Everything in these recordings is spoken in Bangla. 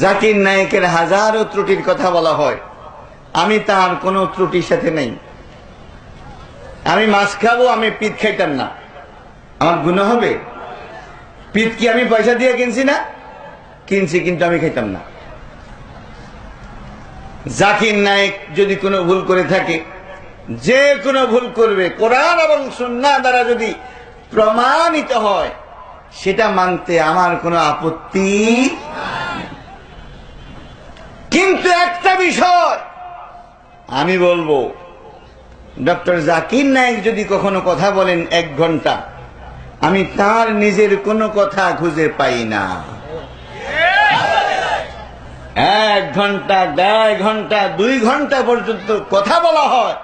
জাকির নায়েকের হাজারো ত্রুটির কথা বলা হয়, আমি তার কোনো ত্রুটির সাথে নেই। আমি মাছ খাবো, আমি পিঠ খাইতাম না, আমার গুনাহ হবে? পিঠ কি আমি পয়সা দিয়ে কিনছি না? কিনছি, কিন্তু আমি খাইতাম না। জাকির নায়েক যদি কোনো ভুল করে থাকে, যে কোনো ভুল করবে, কোরআন এবং সুন্নাহ দ্বারা যদি প্রমাণিত হয়, সেটা মানতে আমার কোনো আপত্তি। কিন্তু একটা বিষয় আমি বলবো, ডক্টর জাকির নায়েক যদি কখনো কথা বলেন 1 ঘন্টা, আমি তার নিজের কোনো কথা খুঁজে পাই না। 1 ঘন্টা, 1.5 ঘন্টা, 2 ঘন্টা পর্যন্ত কথা বলা হয়,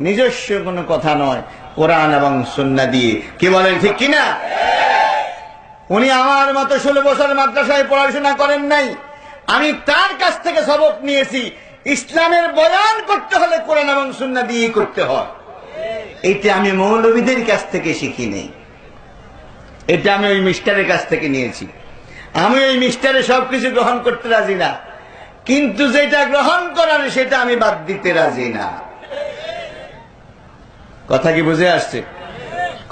নিজস্ব কোনো কথা নয়, কোরআন এবং সুন্নাহ দিয়ে। কি বলেন, ঠিক কিনা? উনি আমার মতো 16 বছর মাদ্রাসায় পড়াশোনা করেন নাই, আমি তার কাছ থেকে সবক নিয়েছি। ইসলামের বয়ান করতে হলে কোরআন এবং সুন্নাহ দিয়ে করতে হয়। এটা আমি মৌলবীদের কাছ থেকে শিখি নেই, এটা আমি ওই মিস্টারের কাছ থেকে নিয়েছি। আমি ওই মিস্টারে সবকিছু গ্রহণ করতে রাজি না, কিন্তু যেটা গ্রহণ করার সেটা আমি বাদ দিতে রাজি না। কথা কি বুঝে আসছে?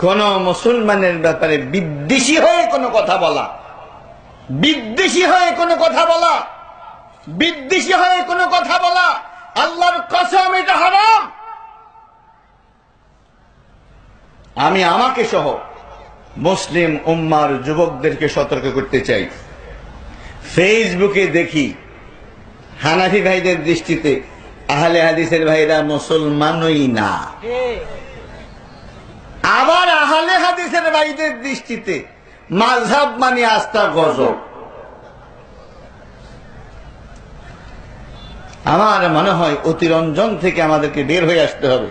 কোন মুসলমানের ব্যাপারে বিদ্বেষী হয়ে কোনো কথা বলা, বিদ্বেষী হয়ে কোনো কথা বলা, বিদ্বেষী হয়ে কোনো কথা বলা, আল্লাহর কসম এটা হারাম। আমি আমাকে সহ মুসলিম উম্মার যুবকদেরকে সতর্ক করতে চাই। ফেসবুকে দেখি হানাফি ভাইদের দৃষ্টিতে আহলে হাদিসের ভাইরা মুসলমানই না, আবার আহলে হাদিসের ভাইদের দৃষ্টিতে মাযহাব মানে আস্থা গজব। আমার মনে হয় অতিরঞ্জন থেকে আমাদেরকে বের হয়ে আসতে হবে।